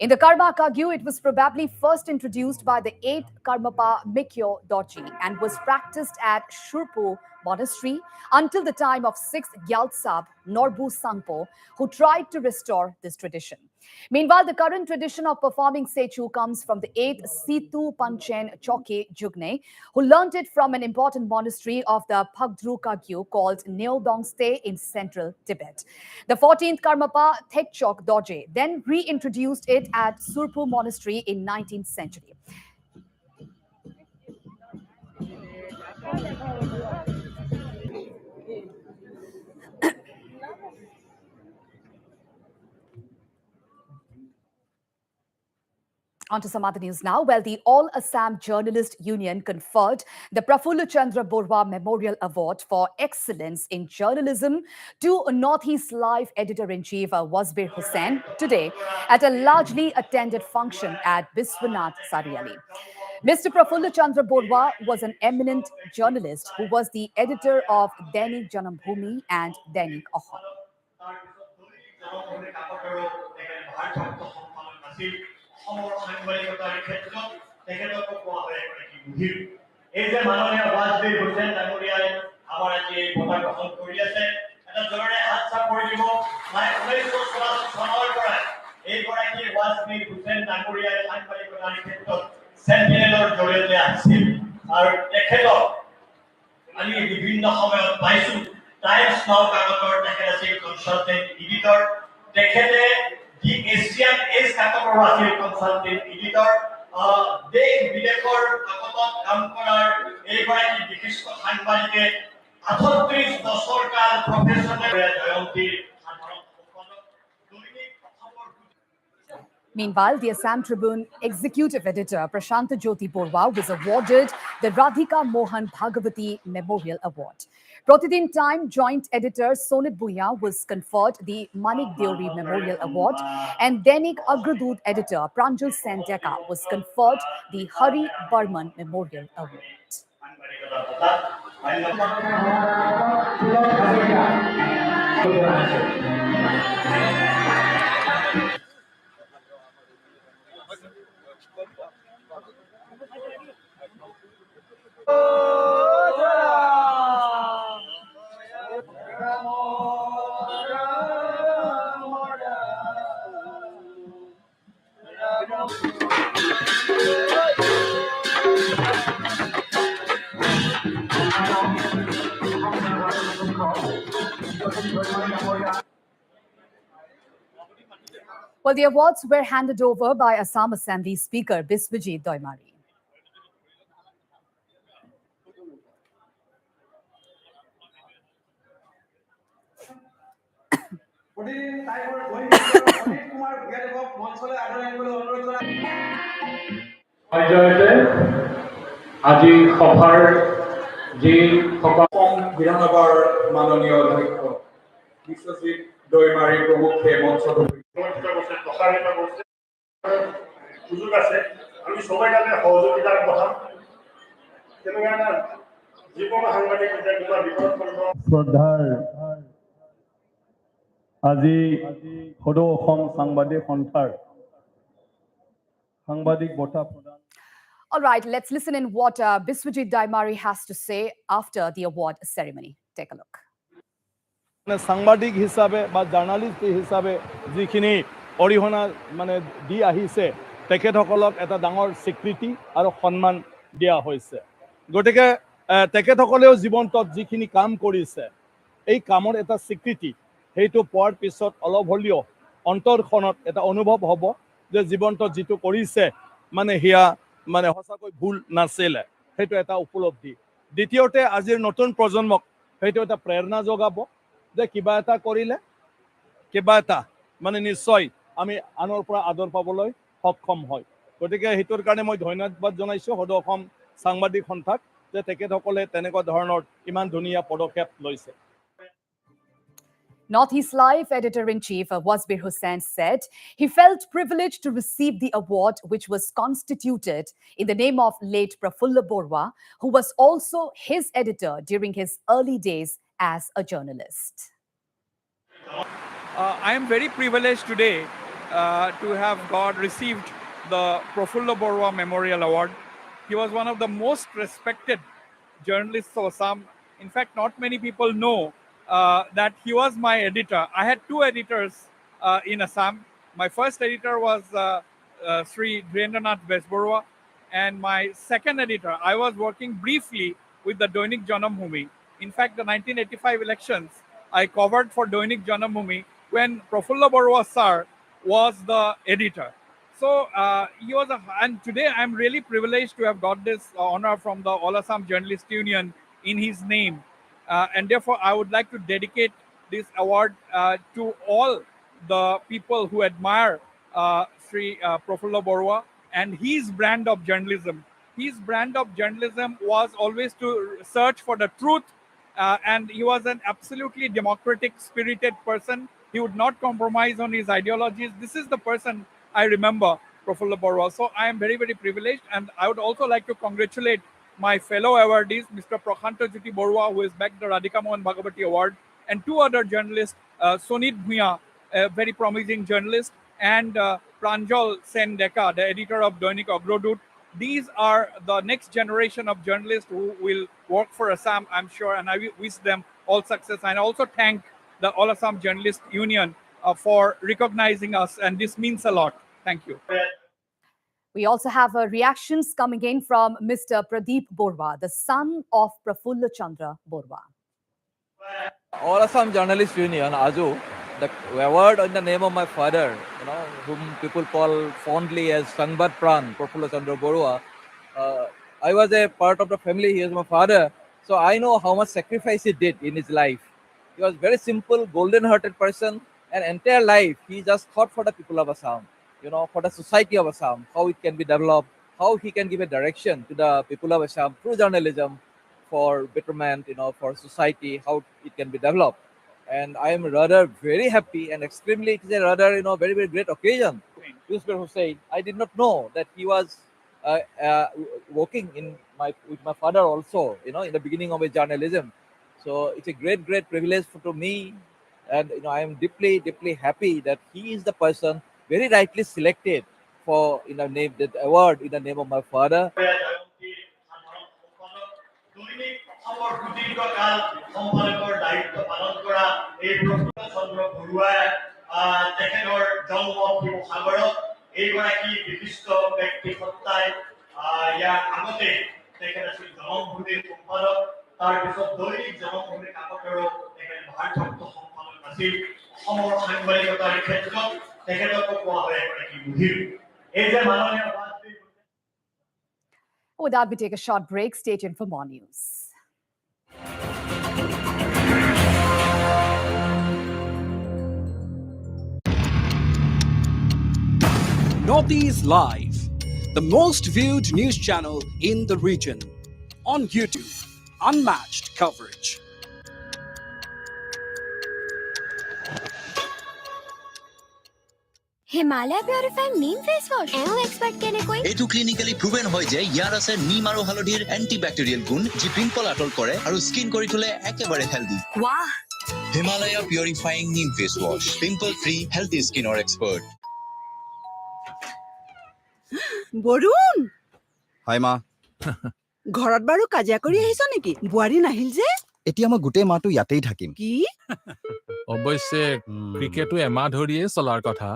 In the Karma Kagyu, it was probably first introduced by the 8th Karmapa Mikyo Dorji and was practiced at Shurpu Monastery until the time of 6th Gyaltsab Norbu Sangpo, who tried to restore this tradition. Meanwhile, the current tradition of performing Sechu comes from the 8th Situ Panchen Choke Jugne, who learnt it from an important monastery of the Phagdru Kagyu called Neodongste in central Tibet. The 14th Karmapa Thekchok Dorje then reintroduced it at Surpu Monastery in 19th century. On to some other news now. Well, the All Assam Journalist Union conferred the Prafulla Chandra Borwa Memorial Award for Excellence in Journalism to Northeast Live Editor-in-Chief Wasbir Hussain today at a largely attended function at Biswanath Sariali. Mr. Prafulla Chandra Borwa was an eminent journalist who was the editor of Dainik Janambhumi and Dainik Ahon. সাংবাদিকতাৰ ক্ষেত্ৰত তেখেতকো কোৱা হয় এগৰাকী মুহিৰ এই যে মাননীয় ৱাজবীৰ হুছেইন ডাঙৰীয়াই আমাৰ আজি এই বঁটা গ্ৰহণ কৰি আছে এটা জোৰেৰে হাত চাপ কৰি দিব মানে 1984 চনৰ পৰা এইগৰাকী ৱাজবীৰ হুছেইন ডাঙৰীয়াই সাংবাদিকতাৰ ক্ষেত্ৰত চেণ্টিনেলৰ জৰিয়তে আছিল আৰু তেখেতক আমি বিভিন্ন সময়ত পাইছো টাইমছ নাও কাকতৰ তেখেত আছিল কনসালটেন্ট এডিটৰ তেখেতে The Asian is Kataporasi consultant editor. They বিদেশৰ কাকতত কাম কৰাৰ এইগৰাকী বিশিষ্ট সাংবাদিকে 38 বছৰ কাল প্ৰফেচনেল জয়ন্তীৰ Meanwhile, the Assam Tribune executive editor Prashant Jyoti Borwa was awarded the Radhika Mohan Bhagavati Memorial Award. Pratidin Time joint editor Sonit Bhuya was conferred the Manik Deori Memorial Award, and Dainik Agradut editor Pranjal Sendeka was conferred the Hari Barman Memorial Award. Well, the awards were handed over by Assam Assembly Speaker Biswajit Doimari. আজি সভাৰ যি বিধানসভাৰ মাননীয় অধ্যক্ষ বিশ্বজিৎ দৈমাৰী প্ৰমুখে মঞ্চত প্ৰসাৰিত কৰিছে সুযোগ আছে আমি সবাই তাতে সহযোগিতা আগবঢ়াম তেনেকুৱা যিকোনো সাংবাদিক কোনোবা বিপদ কৰিব শ্ৰদ্ধাৰ আজি সদৌ অসম সাংবাদিক সন্থাৰ সাংবাদিক বঁটা প্ৰদান All right, let's listen in what Biswajit Daimari has to say after the award ceremony. Take a look. মানে সাংবাদিক হিচাপে বা জাৰ্ণালিষ্ট হিচাপে যিখিনি অৰিহণা মানে দি আহিছে তেখেতসকলক এটা ডাঙৰ স্বীকৃতি আৰু সন্মান দিয়া হৈছে গতিকে তেখেতসকলেও জীৱনটোত যিখিনি কাম কৰিছে এই কামৰ এটা স্বীকৃতি সেইটো পোৱাৰ পিছত অলপ হ'লেও অন্তৰখনত এটা অনুভৱ হ'ব যে জীৱনটোত যিটো কৰিছে মানে সেয়া মানে সঁচাকৈ ভুল নাছিলে সেইটো এটা উপলব্ধি দ্বিতীয়তে আজিৰ নতুন প্ৰজন্মক সেইটো এটা প্ৰেৰণা যোগাব যে কিবা এটা কৰিলে কিবা এটা মানে নিশ্চয় আমি আনৰ পৰা আদৰ পাবলৈ সক্ষম হয় গতিকে সেইটোৰ কাৰণে মই ধন্যবাদ জনাইছোঁ সদৌ অসম সাংবাদিক সন্থাক যে তেখেতসকলে তেনেকুৱা ধৰণৰ ইমান ধুনীয়া পদক্ষেপ লৈছে Northeast Live editor-in-chief Wasbir Hussain said he felt privileged to receive the award, which was constituted in the name of late Prafulla Borwa, who was also his editor during his early days as a journalist. I am very privileged today to have received the Prafulla Borwa Memorial Award. He was one of the most respected journalists of Assam. In fact, not many people know that he was my editor. I had two editors in Assam. My first editor was Sri Dhirendranath Besborwa, and my second editor, I was working briefly with the Doinik Janambhumi. In fact, the 1985 elections, I covered for Doinik Janambhumi when Prafulla Borwa sir was the editor. So he was and today I'm really privileged to have got this honor from the All Assam Journalist Union in his name. And therefore, I would like to dedicate this award to all the people who admire Sri Prafulla Borwa and his brand of journalism. His brand of journalism was always to search for the truth, and he was an absolutely democratic, spirited person. He would not compromise on his ideologies. This is the person I remember, Prafulla Borwa. So I am very, very privileged, and I would also like to congratulate my fellow awardees, Mr. Prakhanto Jyoti Borwa, who has bagged the Radhika Mohan Bhagavati Award, and two other journalists, Sonit Bhuya, a very promising journalist, and Pranjal Sen Deka, the editor of Doinik Agrodut. These are the next generation of journalists who will work for Assam, I'm sure, and I wish them all success. And I also thank the All Assam Journalist Union for recognizing us, and this means a lot. Thank you. We also have reactions coming in from Mr. Pradeep Borwa, the son of Prafulla Chandra Borwa. All Assam Journalist Union, AJU, the award in the name of my father, whom people call fondly as Sangbat Pran, Prafulla Chandra Borwa. I was a part of the family. He is my father. So I know how much sacrifice he did in his life. He was very simple, golden-hearted person, and entire life he just thought for the people of Assam, for the society of Assam, how it can be developed, how he can give a direction to the people of Assam through journalism for betterment, for society, how it can be developed. And I am rather very happy and extremely, it is a rather, very, very great occasion. Wasbir Hussain, I did not know that he was working with my father also, in the beginning of his journalism. So it's a great, great privilege to me. And, I am deeply, deeply happy that he is the person very rightly selected for, name that award in the name of my father. দীর্ঘকাল সম্পাদকৰ দায়িত্ব পালন কৰা এই প্ৰফুল্ল চন্দ্ৰ বৰুৱাই তেখেতৰ জন্ম শিৱসাগৰত এইগৰাকী বিশিষ্ট ব্যক্তি সত্তাই ইয়াৰ আগতে তেখেত আছিল জনমভূমিৰ সম্পাদক তাৰপিছত দৈনিক জনমভূমিৰ কাকতৰো তেখেত ভাৰপ্ৰাপ্ত সম্পাদক আছিল অসমৰ সাংবাদিকতাৰ ক্ষেত্ৰত তেখেতক কোৱা হয় এগৰাকী মুহিৰ এই যে মাননীয় With that, we take a short break. Stay tuned for more news. Northeast Live, the most viewed news channel in the region. On YouTube, unmatched coverage. Himalaya Purify Neem Face Wash. এও expert কেনে কই? এটো clinically proven হয় যে ইয়ার আছে নিম আৰু হালধিৰ এন্টিব্যাকটেৰিয়েল গুণ যি পিম্পল আটল কৰে আৰু স্কিন কৰি তোলে একেবাৰে হেলদি। বাহ! Himalaya Purifying Neem Face Wash. Pimple free healthy skin or expert. Barun hi মা। ঘৰত বাৰু কাজিয়া কৰি আহিছ নেকি? বুৱাৰী নাহিল যে? এতিয়া মই গোটেই মাহটো ইয়াতেই থাকিম। কি? অৱশ্যে ক্ৰিকেটো এমাহ ধৰিয়ে চলাৰ কথা।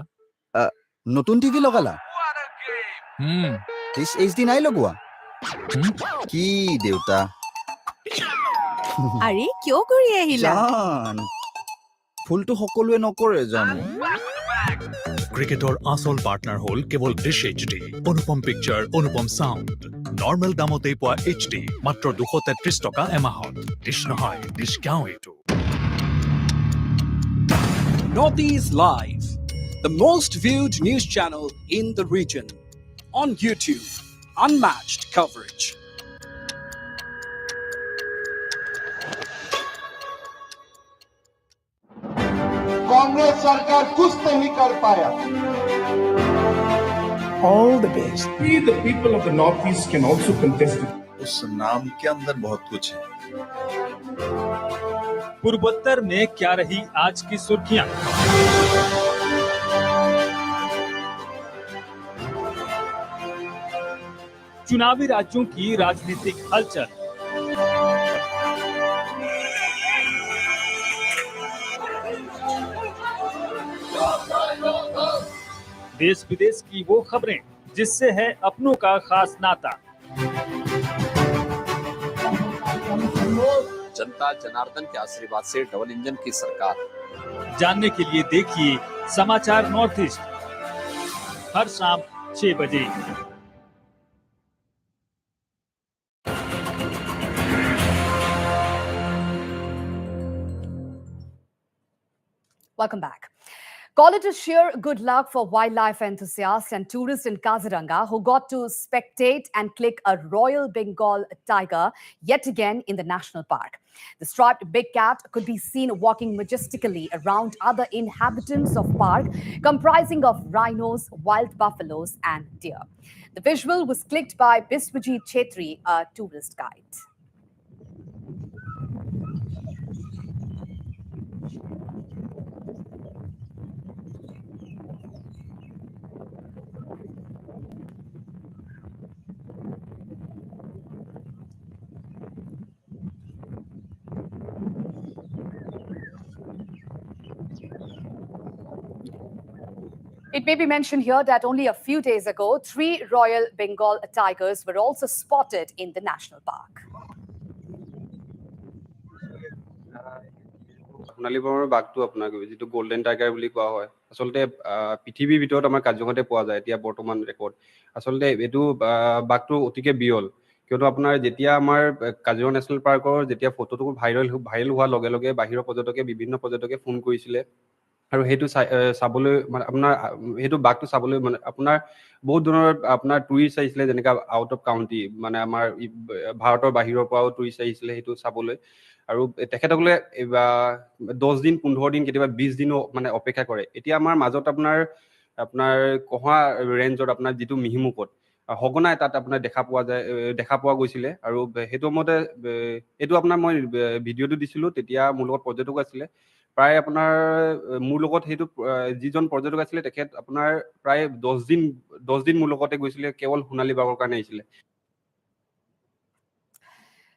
নতুন টিভি লগালা? ডিছ HD নাই লগোৱা? কি দেউতা? আৰে কিয় কৰি আহিলা? জান, ফুলটো সকলোৱে নকৰে জানো। ক্ৰিকেটৰ আচল পাৰ্টনাৰ হ'ল কেৱল ডিছ HD, অনুপম পিকচাৰ, অনুপম চাউণ্ড। নৰ্মেল দামতেই পোৱা HD, মাত্ৰ 233 টকা এমাহত। ডিছ নহয়, ডিছ গাঁও এইটো। Northeast Live, the most viewed news channel in the region. On YouTube, unmatched coverage. Congress सरकार कुछ नहीं कर पाया. All the best. We, the people of the Northeast, can also contest it. उस नाम के अंदर बहुत कुछ है. पूर्वोत्तर में क्या रही आज की सुर्खियां? चुनावी राज्यों की राजनीतिक हलचल। देश विदेश की वो खबरें जिससे है अपनों का खास नाता। जनता जनार्दन के आशीर्वाद से डबल इंजन की सरकार। जानने के लिए देखिए समाचार नॉर्थ ईस्ट हर शाम 6 बजे। Welcome back. Call it a sheer good luck for wildlife enthusiasts and tourists in Kaziranga who got to spectate and click a Royal Bengal tiger yet again in the national park. The striped big cat could be seen walking majestically around other inhabitants of park comprising of rhinos, wild buffaloes and deer. The visual was clicked by Biswajit Chetri, a tourist guide. It may be mentioned here that only a few days ago, 3 Royal Bengal tigers were also spotted in the national park. সোণালী বৰণৰ বাঘটো আপোনাৰ যিটো golden tiger বুলি কোৱা হয় আচলতে পৃথিৱীৰ ভিতৰত আমাৰ কাজিৰঙাতে পোৱা যায় এতিয়া বৰ্তমান ৰেকৰ্ড আচলতে এইটো বাঘটো অতিকে বিৰল কিয়নো আপোনাৰ যেতিয়া আমাৰ কাজিৰঙা নেশ্যনেল পাৰ্কৰ যেতিয়া ফটোটো ভাইৰেল হোৱাৰ লগে লগে বাহিৰৰ পৰ্যটকে বিভিন্ন পৰ্যটকে ফোন কৰিছিলে আৰু সেইটো চাবলৈ মানে আপোনাৰ সেইটো বাঘটো চাবলৈ মানে আপোনাৰ বহুত ধৰণৰ আপোনাৰ টুৰিষ্ট আহিছিলে যেনেকা আউট অফ কাউণ্টি মানে আমাৰ ভাৰতৰ বাহিৰৰ পৰাও টুৰিষ্ট আহিছিলে সেইটো চাবলৈ আৰু তেখেতসকলে 10 দিন 15 দিন কেতিয়াবা 20 দিনো মানে অপেক্ষা কৰে এতিয়া আমাৰ মাজত আপোনাৰ কহা ৰেঞ্জত আপোনাৰ যিটো মিহিমুকত হগনা তাত আপোনাৰ দেখা পোৱা গৈছিলে আৰু সেইটো মতে এইটো আপোনাৰ মই ভিডিঅ'টো দিছিলো তেতিয়া মোৰ লগত পৰ্যটক আছিলে প্ৰায় আপোনাৰ মোৰ লগত সেইটো যিজন পৰ্যটক আছিলে তেখেত আপোনাৰ প্ৰায় 10 দিন মোৰ লগতে গৈছিলে কেৱল সোণালী বাঘৰ কাৰণে আহিছিলে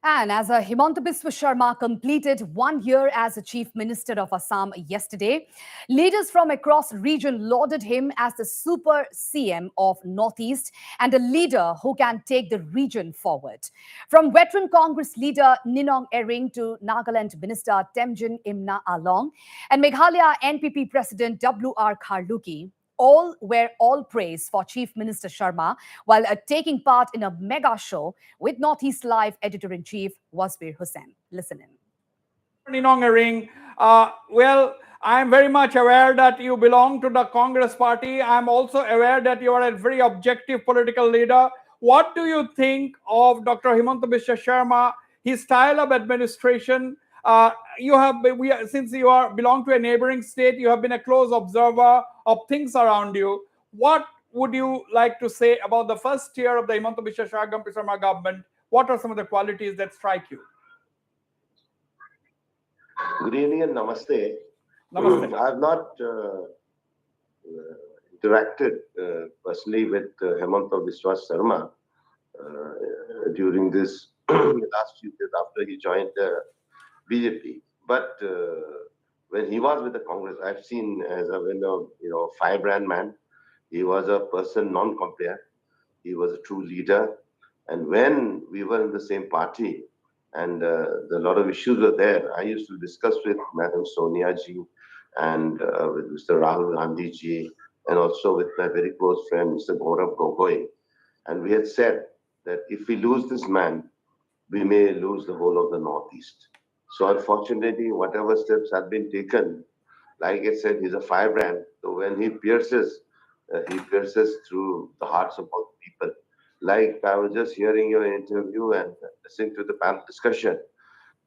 And as Himanta Biswa Sharma completed 1 year as the Chief Minister of Assam yesterday, leaders from across region lauded him as the super CM of Northeast and a leader who can take the region forward. From veteran Congress leader Ninong Ering to Nagaland Minister Temjin Imna Along and Meghalaya NPP President W.R. Kharluki, all praise for Chief Minister Sharma while taking part in a mega show with Northeast Live Editor-in-Chief Wasbir Hussain. Listen in. Ninong Ering, well, I'm very much aware that you belong to the Congress party. I'm also aware that you are a very objective political leader. What do you think of Dr. Himanta Biswa Sharma, his style of administration? Since you belong to a neighboring state, you have been a close observer of things around you. What would you like to say about the first year of the Himanta Biswa Sharma government? What are some of the qualities that strike you? Good evening and namaste. Namaste. I have not interacted personally with Himanta Biswa Sharma during this last few days after he joined BJP. But when he was with the Congress, I've seen as a firebrand man. He was a person non-compare. He was a true leader. And when we were in the same party, and a lot of issues were there, I used to discuss with Madam Sonia ji and with Mr. Rahul Gandhi ji, and also with my very close friend Mr. Gaurav Gogoi. And we had said that if we lose this man, we may lose the whole of the Northeast. So unfortunately, whatever steps have been taken, like I said, he's a firebrand. So when he pierces through the hearts of all people. Like I was just hearing your interview and listening to the panel discussion.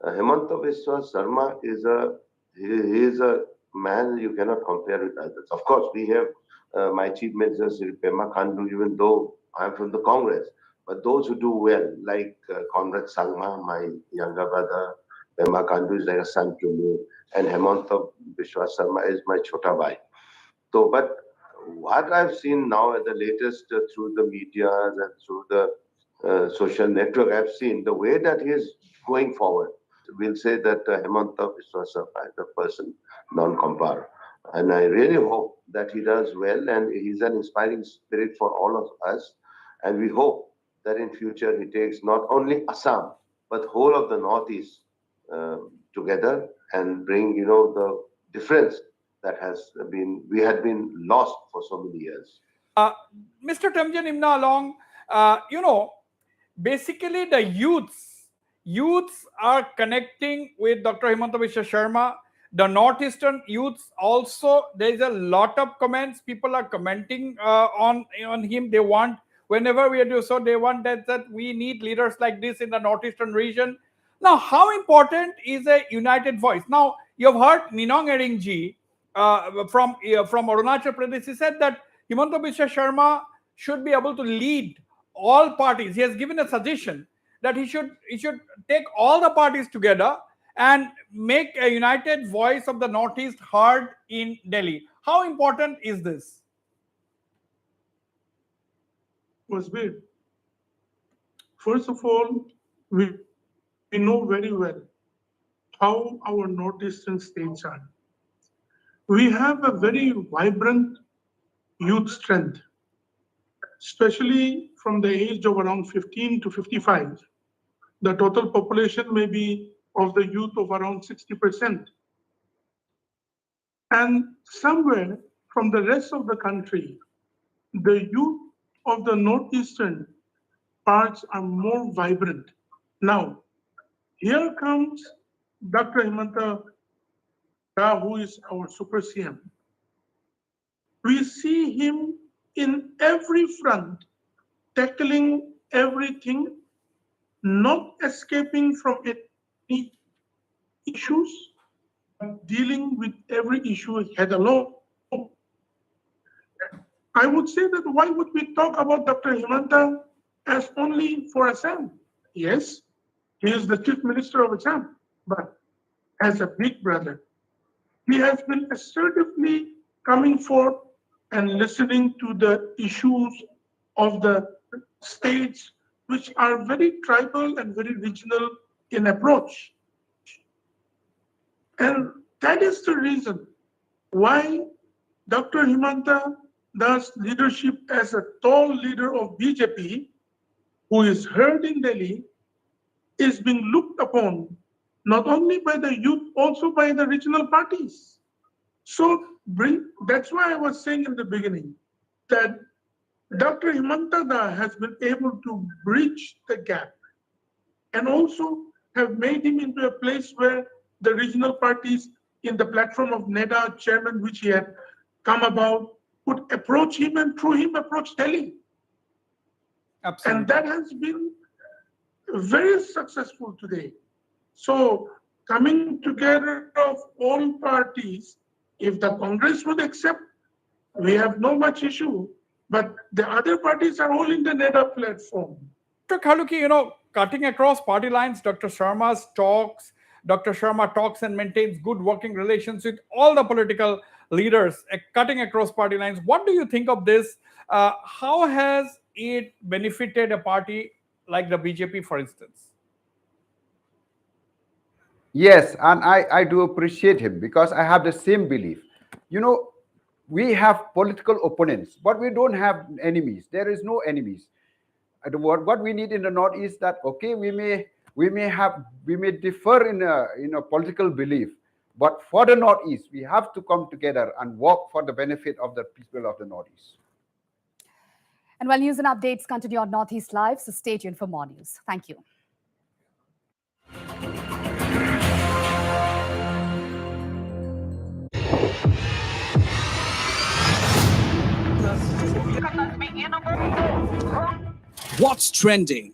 Hemanta Biswa Sarma he is a man you cannot compare with others. Of course, we have my chief minister, Sri Pema Khandu, even though I'm from the Congress. But those who do well, like Comrade Sangma, my younger brother, Pema Khandu is like a son to me, and Hemanta Biswa Sarma is my chota bhai. So, but what I've seen now at the latest through the media and through the social network, I've seen the way that he is going forward. We'll say that Hemanta Biswa Sarma is a person non-compare. And I really hope that he does well, and he's an inspiring spirit for all of us. And we hope that in future he takes not only Assam, but whole of the Northeast together and bring, the difference that we had been lost for so many years. Mr. Temjan Imna Along, basically the youths are connecting with Dr. Hemanta Biswa Sarma. The Northeastern youths also, there is a lot of comments. People are commenting on him. They want, whenever we do so, they want that we need leaders like this in the Northeastern region. Now, how important is a united voice? Now, you've heard Ninong Eringji from Arunachal Pradesh. He said that Hemanta Biswa Sarma should be able to lead all parties. He has given a suggestion that he should take all the parties together and make a united voice of the Northeast heard in Delhi. How important is this? Wasbir, first of all, we know very well how our Northeastern states are. We have a very vibrant youth strength, especially from the age of around 15 to 55. The total population may be of the youth of around 60%. And somewhere from the rest of the country, the youth of the Northeastern parts are more vibrant. Now, here comes Dr. Hemanta, who is our super CM. We see him in every front, tackling everything, not escaping from any issues, but dealing with every issue head alone. I would say that why would we talk about Dr. Hemanta as only for Assam? Yes, he is the chief minister of Assam, but as a big brother, he has been assertively coming forth and listening to the issues of the states, which are very tribal and very regional in approach. And that is the reason why Dr. Hemanta Das leadership as a tall leader of BJP, who is heard in Delhi, is being looked upon not only by the youth, also by the regional parties. So that's why I was saying in the beginning that Dr. Hemanta Das has been able to bridge the gap and also have made him into a place where the regional parties in the platform of NEDA chairman, which he had come about, could approach him and through him approach Delhi. Absolutely. And that has been very successful today. So coming together of all parties, if the Congress would accept, we have no much issue, but the other parties are all in the NEDA platform. Dr. Khaluki, cutting across party lines, Dr. Sharma talks and maintains good working relations with all the political leaders, cutting across party lines. What do you think of this? How has it benefited a party like the BJP, for instance? Yes, and I do appreciate him because I have the same belief. You know, we have political opponents, but we don't have enemies. There is no enemies. What we need in the north is that okay, we may differ in a political belief, but for the northeast, we have to come together and work for the benefit of the people of the northeast. And while news and updates continue on Northeast Live, so stay tuned for more news. Thank you. What's trending?